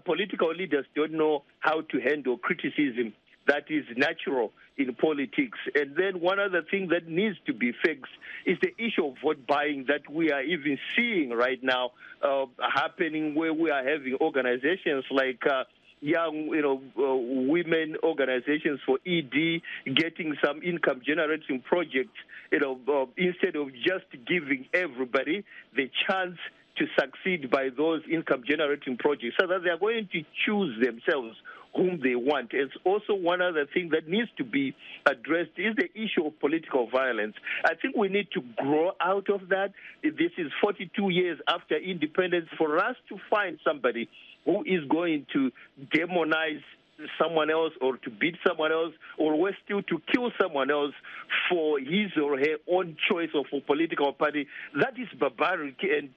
political leaders don't know how to handle criticism that is natural in politics. And then one other thing that needs to be fixed is the issue of vote buying that we are even seeing right now happening, where we are having organizations like young, women organizations for ED getting some income-generating projects, instead of just giving everybody the chance to succeed by those income-generating projects, so that they are going to choose themselves whom they want. It's also one other thing that needs to be addressed is the issue of political violence. I think we need to grow out of that. This is 42 years after independence. For us to find somebody who is going to demonize someone else or to beat someone else or worse still to kill someone else for his or her own choice of a political party, that is barbaric. And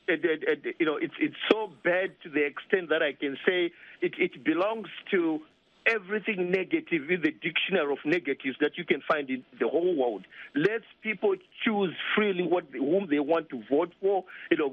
it's so bad to the extent that I can say it belongs to everything negative in the dictionary of negatives that you can find in the whole world. Let people choose freely whom they want to vote for.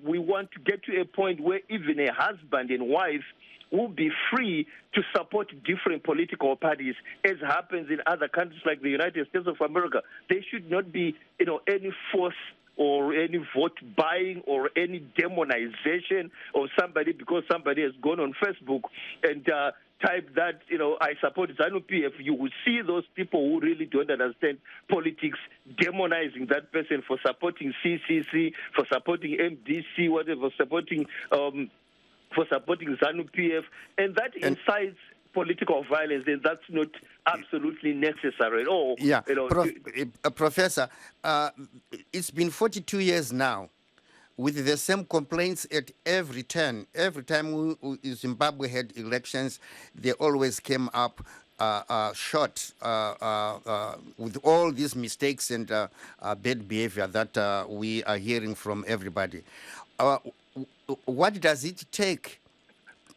We want to get to a point where even a husband and wife will be free to support different political parties, as happens in other countries like the United States of America. There should not be, any force or any vote buying or any demonization of somebody because somebody has gone on Facebook and type that, I support ZANU-PF. You will see those people who really don't understand politics demonizing that person for supporting CCC, for supporting MDC, whatever, for supporting ZANU-PF, and that incites political violence, and that's not absolutely necessary at all. Yeah, Professor, it's been 42 years now with the same complaints at every turn. Every time Zimbabwe had elections, they always came up short with all these mistakes and bad behavior that we are hearing from everybody. What does it take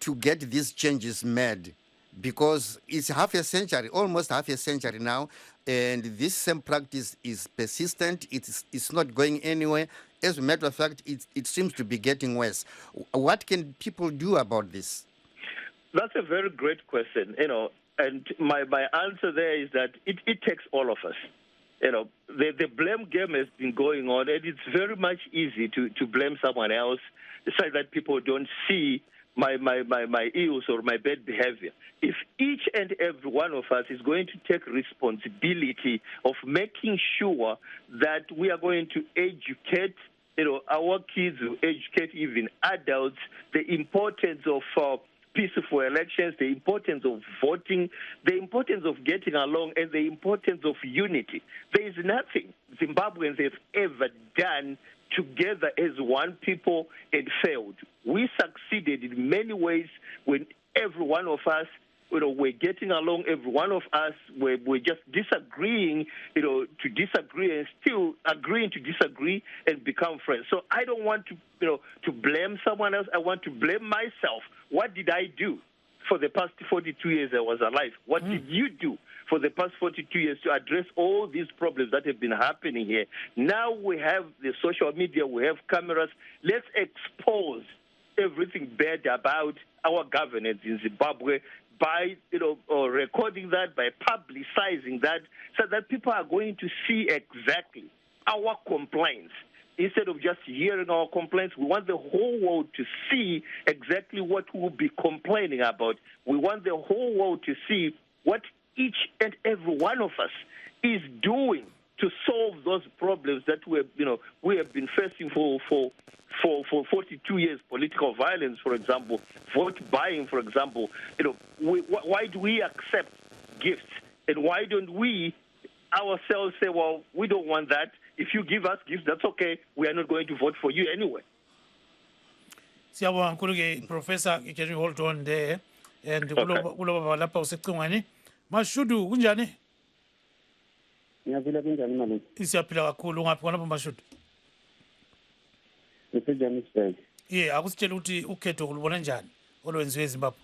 to get these changes made? Because it's almost half a century now, and this same practice is persistent. It's not going anywhere. As a matter of fact, it seems to be getting worse. What can people do about this? That's a very great question, and my answer there is that it takes all of us. The blame game has been going on, and it's very much easy to blame someone else so that people don't see my ills or my bad behavior. If each and every one of us is going to take responsibility of making sure that we are going to educate our kids, educate even adults, the importance of peaceful elections, the importance of voting, the importance of getting along, and the importance of unity. There is nothing Zimbabweans have ever done together as one people and failed. We succeeded in many ways when every one of us, we're getting along. Every one of us, we're just disagreeing, to disagree and still agreeing to disagree and become friends. So I don't want to blame someone else. I want to blame myself. What did I do for the past 42 years I was alive? What did you do for the past 42 years to address all these problems that have been happening here? Now we have the social media, we have cameras. Let's expose everything bad about our governance in Zimbabwe by recording that, by publicizing that, so that people are going to see exactly our complaints. Instead of just hearing our complaints, we want the whole world to see exactly what we'll be complaining about. We want the whole world to see what each and every one of us is doing to solve those problems that we have been facing for 42 years. Political violence, for example, vote buying, for example. Why do we accept gifts, and why don't we ourselves say, well, we don't want that. If you give us gifts, that's okay. We are not going to vote for you anyway. Siyabonga kakhulu ke Professor, can you hold on there? And kuloba lapha usecingweni. Mashudu kunjani? Ngiyaphila kunjani manje? Isiyaphila kakhulu ungaphi khona Mashudu? NgiseJohannesburg. Akusitshela ukuthi ukhetho kulubona njani olwenziwe eZimbabwe?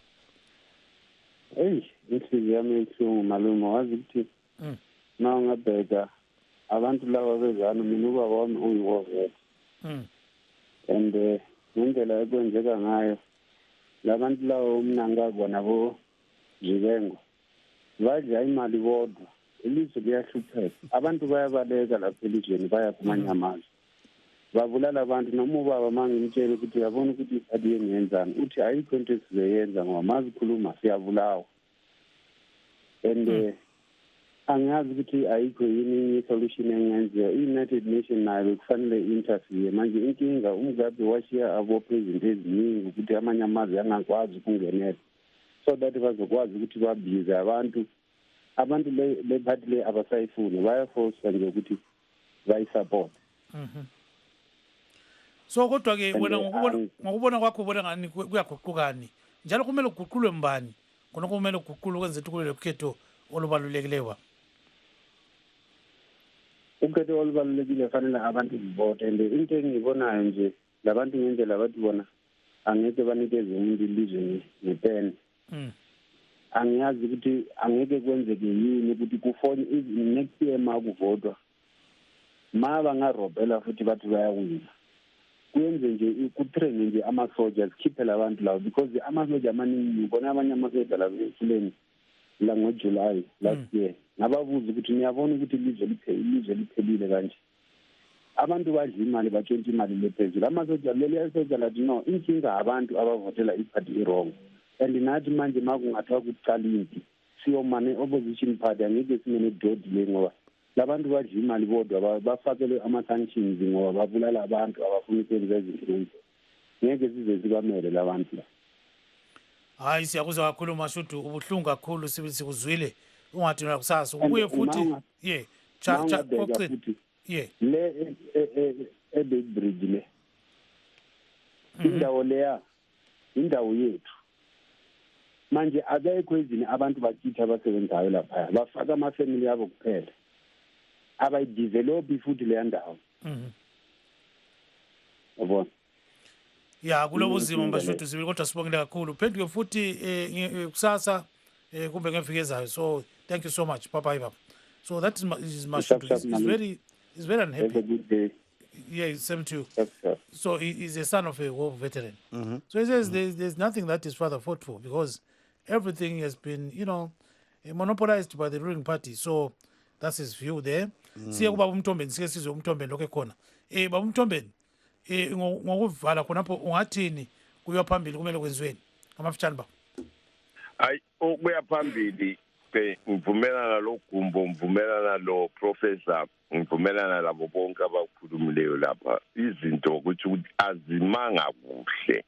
Inhliziyo yami ibuhlungu malume, wazi ukuthi na ungabheka abantu laba bezana mina ubaba wami uyiwo vele. And ngendlela ekwenzeka ngayo labantu laba umnangagwa nabo Jibengo badla imali bodwa, ilizwe liyahlupheka, abantu bayabaleka lapha elizweni baya kumanye amazwe babulala abantu. Noma ubaba mangimtshela ukuthi yabona ukuthi iphathi yengenzani, uthi ayikho into esizoyenza ngoba mazikhuluma siyabulawa. And angazi ukuthi ayikho yini solution engenziwa. I-United Nations nayo kufanele interview manje. Inkinga uMgabe washiya abo-president eziningi ukuthi amanye amazwe angakwazi ukungenela, so that bazokwazi ukuthi babize abantu le party le abasayifuni, bayaforsa nje ukuthi bayisupport. So kodwa-ke wena ngokubona kwakho ubona ngani kuyaguqukani njalo kumele kuguqulwe mbani khona kumele kuguqulwe ukwenza ukuthi kube lokhetho olubalulekileyo? Ukhetho olubalulekile fanele abantu bivote, and into engiyibonayo nje labantu ngendlela bathi bona angeke banikeze umuntu ilizwe ngepeni. Angiyazi ukuthi angeke kwenzeke yini ukuthi kufone next year ma kuvotwa ma bangarobhela futhi bathi bayawina, kuyenze nje kutrain nje ama-soldiers, khiphela abantu labo, because ama-soldier amaningi ngibona abanye ama-soldier labo emfuleni la ngoJuly last year. Ngababuza ukuthi niyabona ukuthi ilizwe liphelile kanje, abantu badla imali batshontsha imali lephezulu. Ama-soldier leli soldier lathi no, inkinga abantu abavotela iphathi i-wrong, and nathi manje ma kungathiwa kucala impi siyomane opposition party angeke simene dodi le ngoba labantu badla imali bodwa bafakelwe ama-sanctions ngoba babulala abantu abafuna ukwenza ezinto. Ngeke size sibamele labantu la. Hayi siyakuzwa kakhulu Mashudu, ubuhlungu kakhulu sikuzwile ungathi na kusasa ubuye futhi le Big Bridge le indawo leya indawo yethu manje abekho izini abantu bakitha abasebenzayo lapha bafaka amafamily yabo kuphela abayidevelop futhi le ndawo. Yabona kulobo zimo Mashudu sibili kodwa sibongile kakhulu phenduke futhi kusasa kumbe ngeviki ezayo. So thank you so much. Bye bye. So that is Mashudu. He's very unhappy. Have a good day. Yeah, same to you. Yes, so he's a son of a war veteran. So he says there's nothing that his father fought for because everything has been, monopolized by the ruling party. So that's his view there. Siya kuba uMthombeni sike sizwe uMthombeni lokho ekhona. Baba uMthombeni ngokuvala khonapho ungathini kuya phambili kumele kwenziweni ngamafitshane ba? Hayi ukuya phambili ngivumelana lo Gumbo, ngivumelana lo professor, ngivumelana labo bonke abakhulumileyo lapha. Izinto ukuthi azimanga kuhle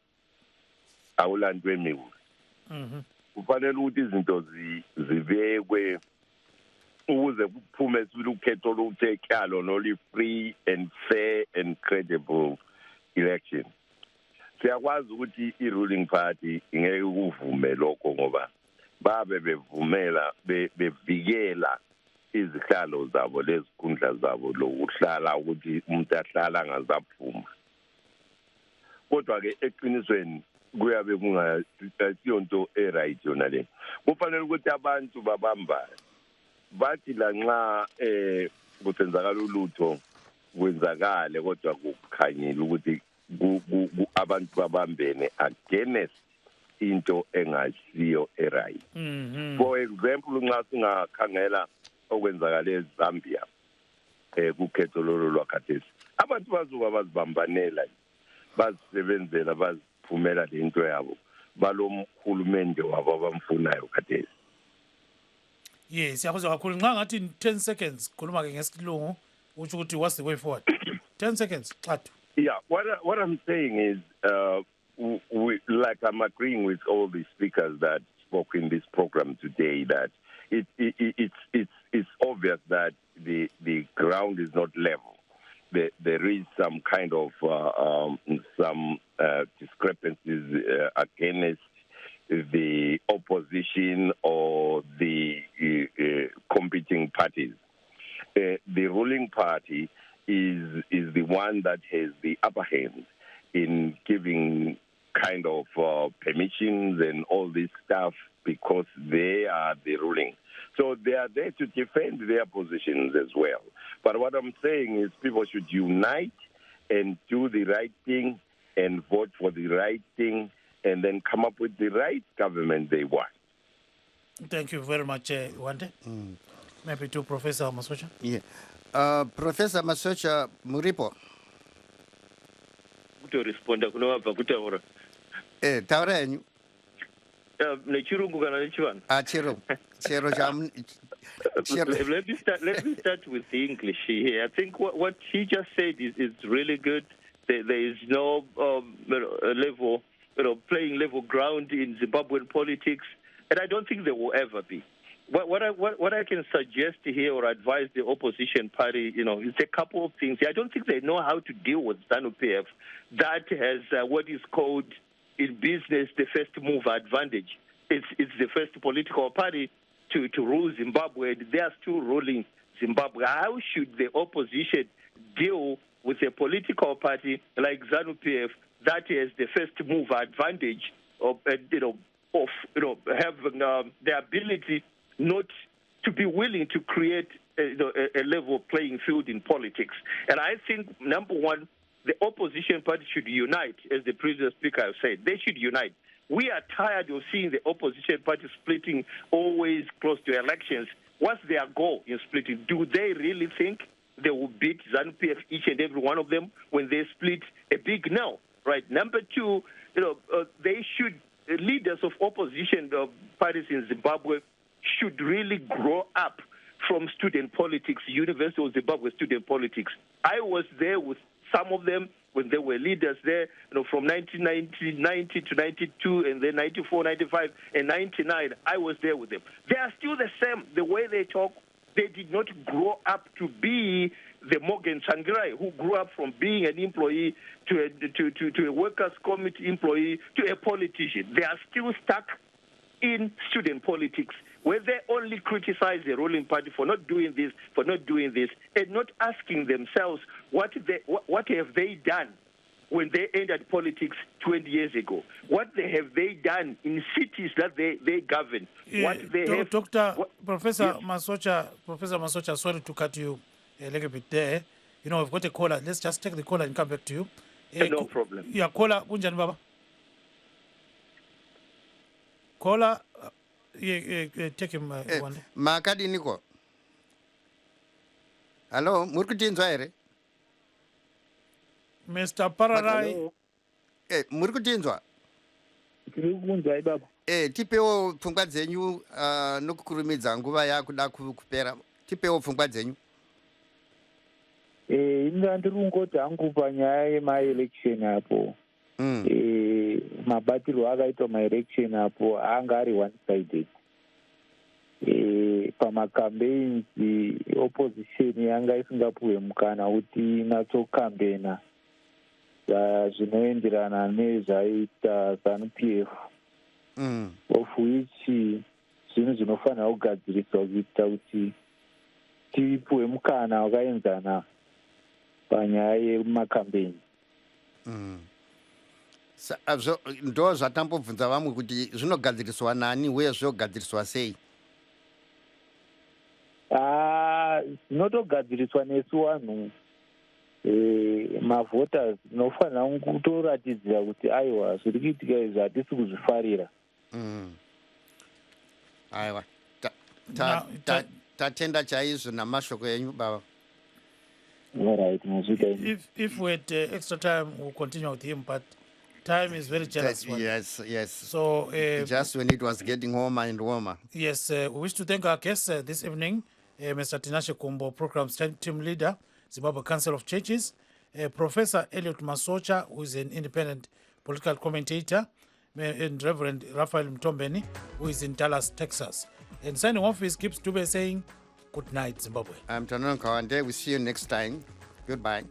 awulanto emiwe. Kufanele ukuthi izinto zibekwe ukuze kuphume ukhetho oluthekyalo noli free and fair and credible election. Siyakwazi ukuthi i-ruling party ingeke kuvume lokho ngoba babe bevumela bevikela izihlalo zabo lezikhundla zabo lokuhlala ukuthi umuntu ahlala ngazaphuma. Kodwa ke eqinisweni kuyabe kungayonto eright yona le. Kufanele ukuthi abantu babambane bathi lanxa kuthenzakala ulutho kwenzakale kodwa kukhanyile ukuthi abantu babambene against into engasiyo eright. For example, nxa singakhangela okwenzakala eZambia kukhetho lolo lwakhathesi, abantu bazuka bazibambanela bazisebenzela baziphumela lento yabo balomkhulumende wabo abamfunayo khathesi. Yes, siyakuzwa kakhulu nxa ngathi 10 seconds khuluma ke ngesilungu uthi ukuthi what's the way forward. 10 seconds xathu. Yeah, what I'm saying is like I'm agreeing with all the speakers that spoke in this program today that it's obvious that the ground is not level. There is some kind of discrepancies against the opposition or the competing parties. the ruling party is the one that has the upper hand in giving kind of permissions and all this stuff because they are the ruling. So they are there to defend their positions as well. But what I'm saying is people should unite and do the right thing and vote for the right thing and then come up with the right government they want. Thank you very much, Wande. Maybe to Professor Masocha. Yeah. Professor Masocha Muripo. To respond kunova kutaura. Taura yenyu. Nechirungu kana nechivana. Chero Let me start with the English here. I think what he just said is really good. There is no level, playing level ground in Zimbabwean politics, and I don't think there will ever be. What I can suggest here or advise the opposition party, is a couple of things. I don't think they know how to deal with ZANU-PF. That has what is called in business the first mover advantage. It's the first political party to rule Zimbabwe. They are still ruling Zimbabwe. How should the opposition deal with a political party like ZANU-PF that has the first mover advantage of having the ability not to be willing to create a level playing field in politics? And I think, number one, the opposition party should unite, as the previous speaker has said. They should unite. We are tired of seeing the opposition party splitting always close to elections. What's their goal in splitting? Do they really think they will beat ZANU-PF, each and every one of them, when they split? A big no, right? Number two, they should, leaders of opposition parties in Zimbabwe should really grow up from student politics, University of Zimbabwe student politics. I was there with some of them when they were leaders there, from 1990 to 92, and then 94, 95, and 99. I was there with them. They are still the same. The way they talk, they did not grow up to be the Morgan Tsvangirai, who grew up from being an employee to a workers' committee employee to a politician. They are still stuck in student politics, where they only criticize the ruling party for not doing this, and not asking themselves what have they done when they entered politics 20 years ago. What have they done in cities that they govern? What they have. Professor Masocha, sorry to cut you a little bit there. We've got a caller. Let's just take the caller and come back to you. No problem. Yeah, caller, Bunjan Baba. Caller, take him one. Makadi niko. Hello, murikutinzwa ere? Mr. Pararai. Murikutinzwa. Tirikunzwa ibaba. Tipewo pfungwa dzenyu nokukurumidza nguva yakuda kupera. Tipewo pfungwa dzenyu. Inga ndiri kungoti hangu panyaya yema-election apo. Mabatirwo akaitwa ma-election apo anga ari one-sided. Pamacampaigns opposition yanga isingapuhwe mukana kuti inatsokambena zvinoenderana nezvaita ZANU-PF, of which zvinhu zvinofanira kugadziriswa kuita kuti tipuhwe mukana wakaenzana panyaya yemacampaign. Ndo zvatambobvunza vamwe kuti zvinogadziriswa nani uye zvinogadziriswa sei? Zvinotogadziriswa nesu vanhu mavhoters tinofanira kutoratidzira kuti aiwa zviri kuitika izvi hatisi kuzvifarira. Aiwa, tatenda chaizvo namashoko enyu baba. Alright, if we had extra time, we'll continue with him, but time is very jealous. Yes. So just when it was getting warmer and warmer. Yes, we wish to thank our guests this evening, Mr. Tinashe Kumbo, Program Team Leader, Zimbabwe Council of Churches, Professor Elliot Masocha, who is an independent political commentator, and Reverend Raphael Mtombeni, who is in Dallas, Texas. And signing off is Gibbs Dube saying, good night, Zimbabwe. I'm Tanon Kawande. We'll see you next time. Goodbye.